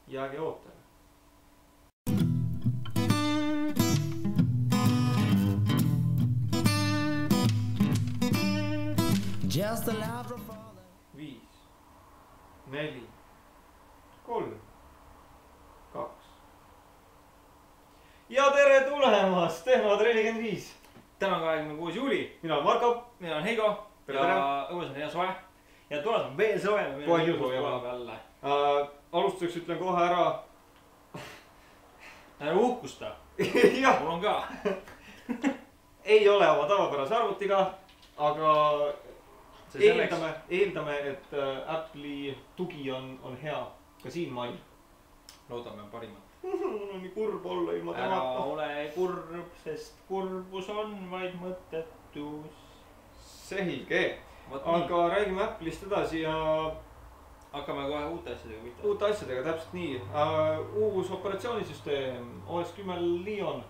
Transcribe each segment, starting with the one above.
jääge ootele. Just a louder father. 5, 4, 3, 2. Ja tere tulemast, Tehnoad 45. Täna on 26. juuli. Mina olen Marko. Mina olen Heigo. Tere, ja õues on hea soe. Ja tulemas on veel soe. Kohe nii soe. Alustuseks ütlen kohe ära. Ära uhkusta. Jah, Mul on ka. ei ole oma tavapärase arvutiga, aga eeldame, et Apple'i tugi on hea ka siin mail. Loodame parimat. Mul on nii kurb olla ilma Ära temata. ole kurb, sest kurbus on vaid mõttetus. Selge. Aga räägime Apple'ist edasi ja Hakkame kohe uute asjadega pihta. uute asjadega, täpselt nii. Uus operatsioonisüsteem OS 10 Lion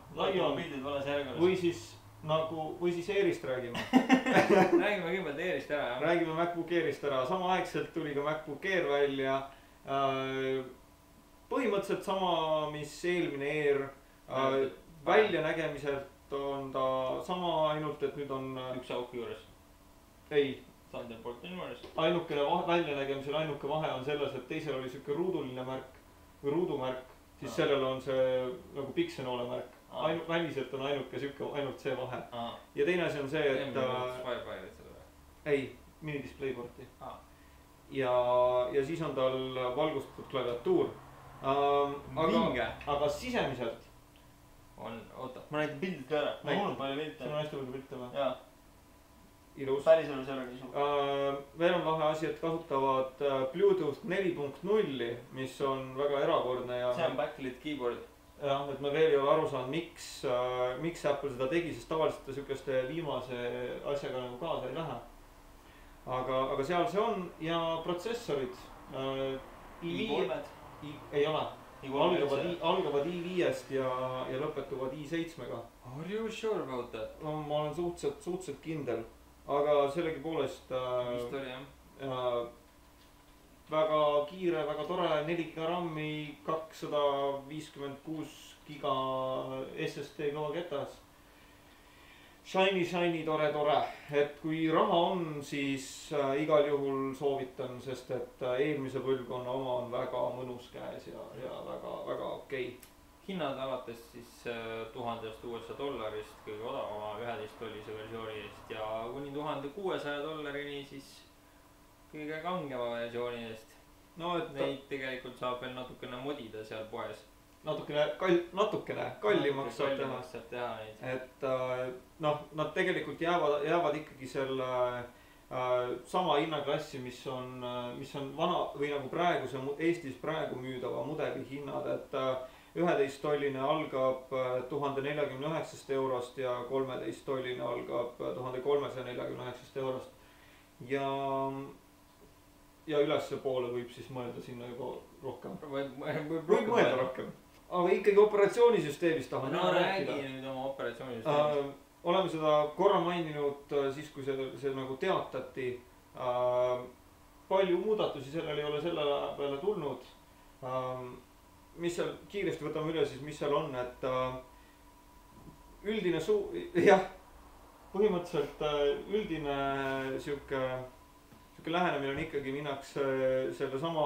Pildid vales järjekorras. või siis Airist räägime. Räägime kõigepealt Airist ära, jah. Räägime MacBook Airist ära, samaaegselt tuli ka MacBook Air välja. Põhimõtteliselt sama, mis eelmine Air. Väljanägemiselt on ta sama, ainult et nüüd on Üks auku juures. ei, Thunderbolt on juures. ainukene väljanägemisel ainuke vahe on selles, et teisel oli siuke ruuduline märk või ruudumärk, siis sellel on see nagu piksenoole märk. Väliselt on ainult see vahe. Ja teine asi on see, et ei, minidisplay-porti. Ja siis on tal valgustatud klaviatuur. Vinge. Aga sisemiselt Oota, ma näitan pildid ka ära. Mul on palju pilte. see on hästi palju pilte või? Jaa. Ilus. Päriselus ei ole nii suur. Veel on vahe asi, et kasutavad Bluetooth 4.0, mis on väga erakordne ja see on backlit keyboard. jah, et ma veel ei ole aru saanud, miks Apple seda tegi, sest tavaliselt ta sihukeste viimase asjaga nagu kaasa ei lähe. Aga seal see on ja protsessorid i3-d. ei ole. Algavad i5-st ja lõpetuvad i7-ga. Are you sure about that? No, ma olen suhteliselt kindel, aga sellegipoolest Vist oli jah. väga kiire, väga tore, 4 giga RAM-i, 256 giga SSD kõva ketas. Shiny, tore, et kui raha on, siis igal juhul soovitan, sest et eelmise põlvkonna oma on väga mõnus käes ja väga okei. Hinnad alates siis 1000 USA dollarist, kõige odavama 11 tollise versiooni eest ja kuni $1600 siis kõige kangema versiooni eest. No, et neid tegelikult saab veel natukene modida seal poes. natukene kallimaks saab teha neid. Et noh, nad tegelikult jäävad ikkagi selle sama hinnaklassi, mis on vana või nagu praeguse Eestis praegu müüdava mudeli hinnad, et 11-tolline algab 1049 eurost ja 13-tolline algab 1349 eurost. Ja ülespoole võib siis mõelda sinna juba rohkem. Võib mõelda rohkem. Aga ikkagi operatsioonisüsteemist tahan räägi nüüd oma operatsioonisüsteemist. Oleme seda korra maininud siis, kui see nagu teatati. Palju muudatusi sellel ei ole selle peale tulnud. Mis seal kiiresti võtame üle siis, mis seal on, et üldine põhimõtteliselt üldine sihuke lähenemine on ikkagi minnakse selle sama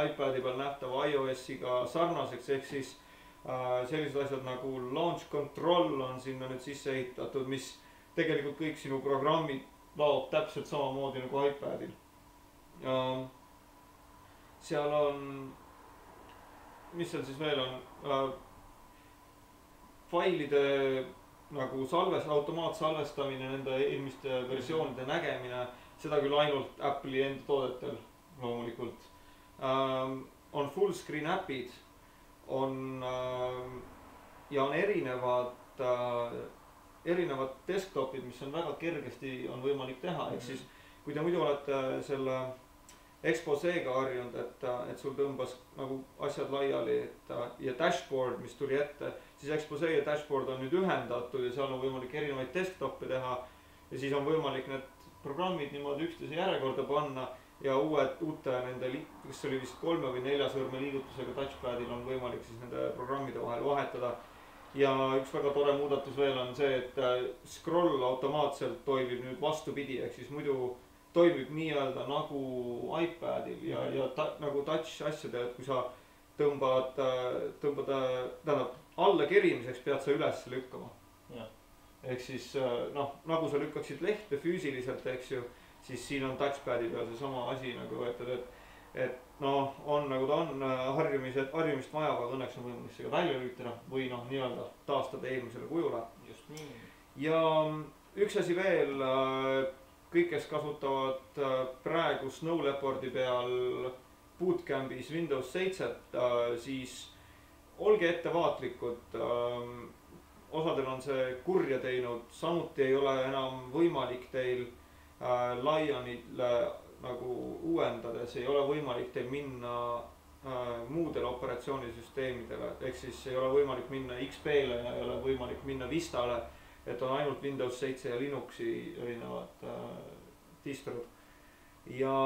iPadi peal nähtava iOS-iga sarnaseks, ehk siis sellised asjad nagu launch control on sinna nüüd sisse ehitatud, mis tegelikult kõik sinu programmid laob täpselt samamoodi nagu iPadil. Seal on, mis seal siis veel on, failide nagu automaatsalvestamine, nende eelmiste versioonide nägemine, seda küll ainult Apple'i enda toodetel loomulikult. On full screen appid, ja on erinevad desktopid, mis on väga kergesti on võimalik teha, ehk siis kui te muidu olete selle Exposeega harjunud, et sul tõmbas nagu asjad laiali ja dashboard, mis tuli ette, siis Expose ja dashboard on nüüd ühendatud ja seal on võimalik erinevaid desktoppe teha ja siis on võimalik need programmid niimoodi üksteise järjekorda panna ja uute nende, kas see oli vist 3 või 4 sõrme liigutusega touchpadil on võimalik siis nende programmide vahel vahetada. Ja üks väga tore muudatus veel on see, et scroll automaatselt toimib nüüd vastupidi, ehk siis muidu toimib nii-öelda nagu iPadil ja nagu touch asjadel, et kui sa tõmbad, tähendab alla kerimiseks pead sa üles lükkama. Ehk siis noh, nagu sa lükkaksid lehte füüsiliselt, eks ju, siis siin on touchpadi peal see sama asi nagu võetud, et noh, on nagu ta on, harjumist vajab, aga õnneks on võimalik see ka välja lülitada või noh, nii-öelda taastada eelmisele kujule. Just nii. Ja üks asi veel, kõik, kes kasutavad praegu Snow Leopardi peal Bootcampis Windows 7, siis olge ettevaatlikud. Osadel on see kurja teinud, samuti ei ole enam võimalik teil Lionile nagu uuendades, ei ole võimalik teil minna muudele operatsioonisüsteemidele, ehk siis ei ole võimalik minna XP-le ja ei ole võimalik minna Vistale, et on ainult Windows 7 ja Linuxi erinevad distrod. Ja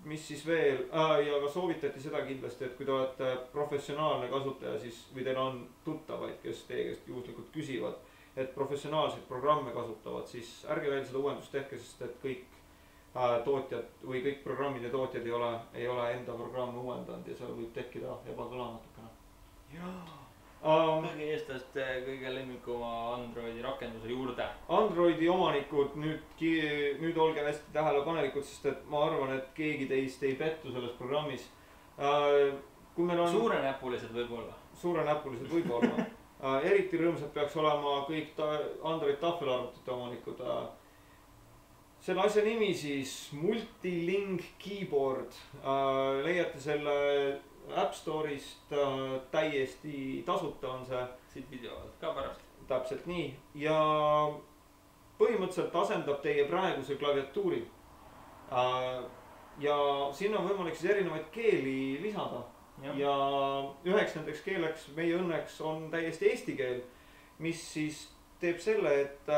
mis siis veel, ja ka soovitati seda kindlasti, et kui te olete professionaalne kasutaja, siis või teil on tuttavaid, kes teie käest juhuslikult küsivad, et professionaalseid programme kasutavad, siis ärge veel seda uuendust tehke, sest et kõik tootjad või kõik programmide tootjad ei ole enda programme uuendanud ja seal võib tekkida ebakõla natukene. Kõigi eestlaste kõige lemmikuma Androidi rakenduse juurde. Androidi omanikud nüüd olge hästi tähelepanelikud, sest et ma arvan, et keegi teist ei pettu selles programmis. Kui meil on suurenäpulised võib-olla. Suurenäpulised võib-olla. Eriti rõõmsad peaks olema kõik Android tahvelarvutite omanikud. Selle asja nimi siis Multilink Keyboard. Leiate selle App Store'ist, täiesti tasuta on see. Siit video ka pärast. Täpselt nii. Ja põhimõtteliselt asendab teie praeguse klaviatuuri. Ja sinna on võimalik siis erinevaid keeli lisada. Ja üheks nendeks keeleks meie õnneks on täiesti eesti keel, mis siis teeb selle, et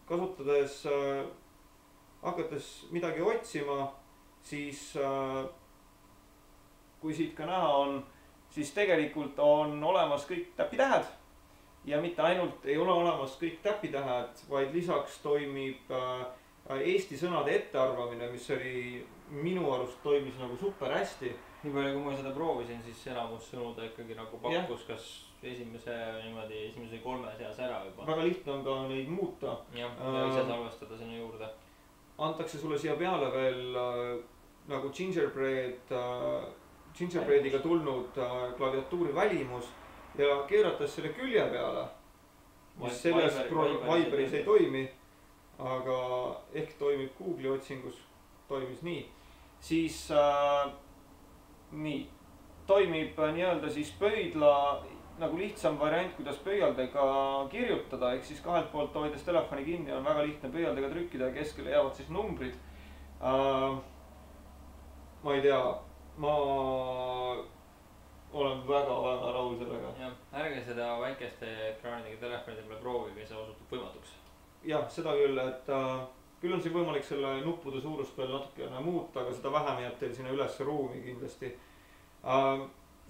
kasutades, hakates midagi otsima, siis kui siit ka näha on, siis tegelikult on olemas kõik täpitähed ja mitte ainult ei ole olemas kõik täpitähed, vaid lisaks toimib eesti sõnade ettearvamine, mis oli minu arust toimis nagu super hästi. Nii palju kui ma seda proovisin, siis enamus sõnu ta ikkagi nagu pakkus, kas esimese 3 seas ära juba. Väga lihtne on ka neid muuta. Ja ise salvestada sinna juurde. Antakse sulle siia peale veel nagu Gingerbreadiga tulnud klaviatuuri välimus ja keerates selle külje peale, mis selles Viberis ei toimi, aga ehk toimib Google'i otsingus, toimis nii, siis nii, toimib nii-öelda siis pöidla nagu lihtsam variant, kuidas pöialdega kirjutada, ehk siis kahelt poolt hoides telefoni kinni on väga lihtne pöialdega trükkida ja keskele jäävad siis numbrid. Ma ei tea, ma olen väga rahul sellega. Ja, ärge seda väikeste ekraanidega telefonide peale proovige, see osutub võimatuks. Jah, seda küll, et küll on siin võimalik selle nuppude suurust veel natukene muuta, aga seda vähem jääb teil sinna üles ruumi kindlasti.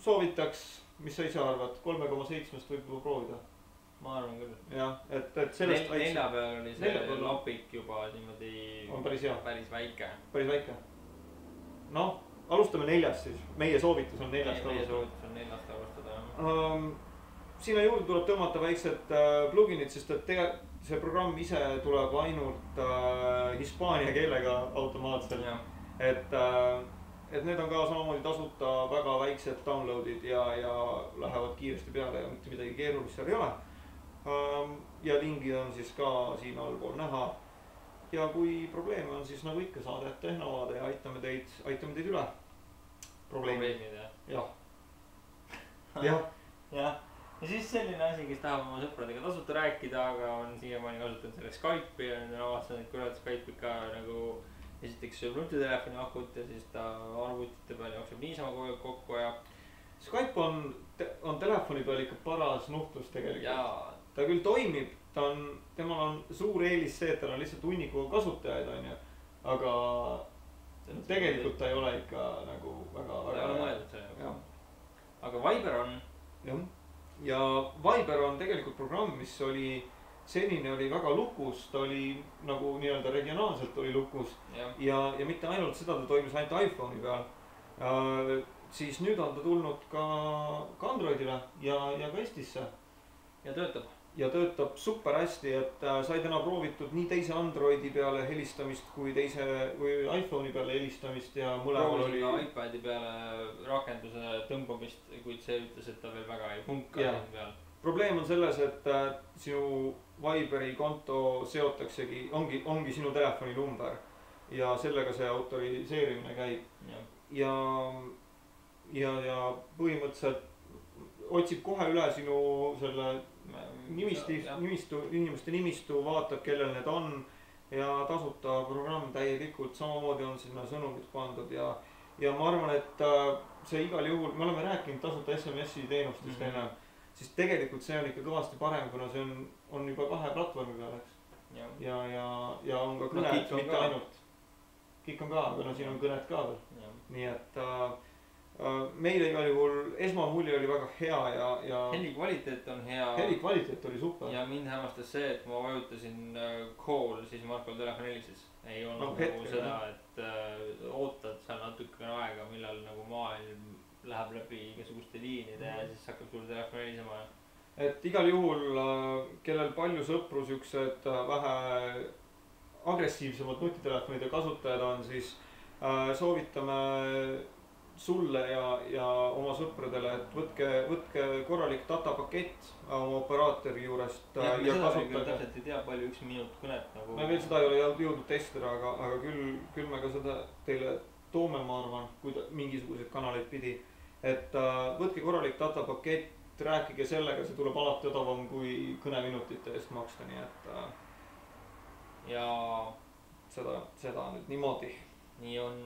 Soovitaks, mis sa ise arvad, 3,7 võib juba proovida? Ma arvan küll. Jah, et sellest nelja peal oli see lapik juba niimoodi päris väike. Päris väike. Noh, alustame 4 siis. Meie soovitus on 4 alustada. Meie soovitus on 4 alustada. Sinna juurde tuleb tõmmata väiksed pluginid, sest et see programm ise tuleb ainult hispaania keelega automaatselt. Et need on ka samamoodi tasuta väga väiksed downloadid ja lähevad kiiresti peale ja mitte midagi keerulist seal ei ole. Ja lingid on siis ka siin allpool näha. Ja kui probleeme on, siis nagu ikka saade Tehnovaade ja aitame teid üle. Probleemid, jah. Jah. Ja siis selline asi, kes tahab oma sõpradega tasuta rääkida, aga on siiamaani kasutanud selleks Skype'i ja nüüd on avastanud, et kurat Skype'i ka nagu esiteks sööb nutitelefoni akut ja siis ta arvutite peal jookseb niisama kogu aeg kokku ja Skype on telefoni peal ikka paras nuhtlus tegelikult. Ja ta küll toimib, temal on suur eelis see, et tal on lihtsalt hunnikuga kasutajaid, on ju. aga tegelikult ta ei ole ikka nagu väga ta ei ole mõeldud selle jah. jaoks. aga Viber on. jah, ja Viber on tegelikult programm, mis oli senini oli väga lukus, ta oli nagu nii-öelda regionaalselt oli lukus ja mitte ainult seda, ta toimis ainult iPhone'i peal. Siis nüüd on ta tulnud ka Androidile ja ka Eestisse. Ja töötab super hästi, et sai täna proovitud nii teise Androidi peale helistamist kui iPhone'i peale helistamist ja mõlemal oli. Proovisin ka iPadi peale rakenduse tõmbamist, kuid see ütles, et ta veel väga ei funka siin peal. Probleem on selles, et sinu Viberi konto seotaksegi, ongi sinu telefoni number ja sellega see autoriseerimine käib. Ja põhimõtteliselt otsib kohe üle sinu selle inimeste nimistu, vaatab, kellel need on ja tasuta programm täielikult, samamoodi on sinna sõnumid pandud ja ma arvan, et see igal juhul, me oleme rääkinud tasuta SMS-i teenustest enne, siis tegelikult see on ikka kõvasti parem, kuna see on juba 2 platvormi peal, eks. Ja on ka kõned, mitte ainult. Kik on ka, aga siin on kõned ka veel. Nii et meile igal juhul esmamulje oli väga hea ja heli kvaliteet on hea. Heli kvaliteet oli super. Ja mind hämmastas see, et ma vajutasin call, siis Markol telefon helises. Ei olnud nagu seda, et ootad seal natukene aega, millal nagu maailm läheb läbi igasuguste liinide ja siis hakkab sulle telefon helisema. Et igal juhul, kellel palju sõpru siuksed vähe agressiivsemad nutitelefonide kasutajad on, siis soovitame sulle ja oma sõpradele, et võtke korralik datapakett oma operaatori juurest. Ja me seda veel küll täpselt ei tea, palju 1 minut kõnet nagu. Me veel seda ei ole jõudnud testida, aga küll me ka seda teile toome, ma arvan, kui mingisuguseid kanaleid pidi. Et võtke korralik datapakett, rääkige sellega, see tuleb alati odavam kui kõneminutite eest maksta, nii et ja seda nüüd niimoodi. Nii on.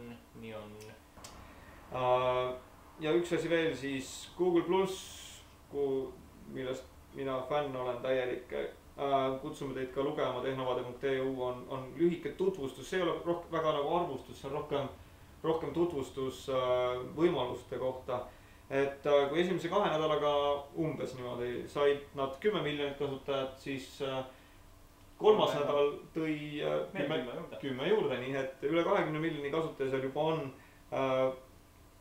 Ja üks asi veel siis Google Plus, millest mina fänn olen täielik. Kutsume teid ka lugema, tehnovade.eu on lühike tutvustus, see ei ole väga nagu arvustus, see on rohkem tutvustus võimaluste kohta. Et kui esimese 2 nädalaga umbes niimoodi said nad 10 miljonit kasutajat, siis 3. nädal tõi 10 juurde, nii et üle 20 miljoni kasutaja seal juba on.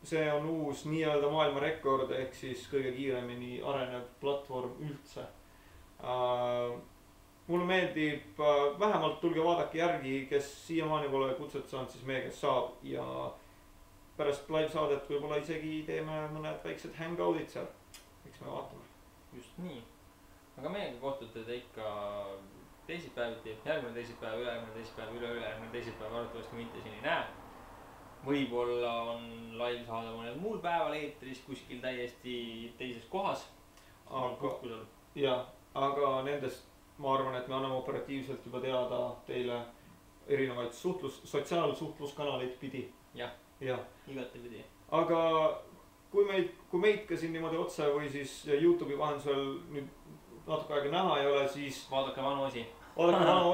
See on uus nii-öelda maailmarekord ehk siis kõige kiiremini arenev platvorm üldse. Mulle meeldib, vähemalt tulge vaadake järgi, kes siiamaani pole kutset saanud, siis meie kes saab ja pärast live saadet võib-olla isegi teeme mõned väiksed hangout'id seal. Eks me vaatame. Just nii. Aga meiega kohtute te ikka teisipäeviti, järgmine teisipäev, ülejärgmine teisipäev, üle-ülejärgmine teisipäev, arvatavasti mitte siin ei näe. Võib-olla on live saada mõnel muul päeval eetris kuskil täiesti teises kohas. Aga nendest ma arvan, et me anname operatiivselt juba teada teile erinevaid sotsiaalsuhtluskanaleid pidi. Jah, igati pidi. Aga kui meid ka siin niimoodi otse või siis YouTube'i vahendusel nüüd natuke aega näha ei ole, siis vaadake vanu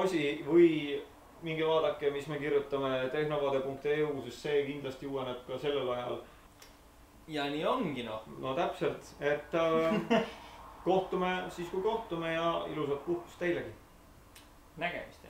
osi või minge vaadake, mis me kirjutame tehnovade.eu, sest see kindlasti uueneb ka sellel ajal. Ja nii ongi No täpselt, et kohtume siis kui kohtume ja ilusat puhkust teilegi. Nägemist.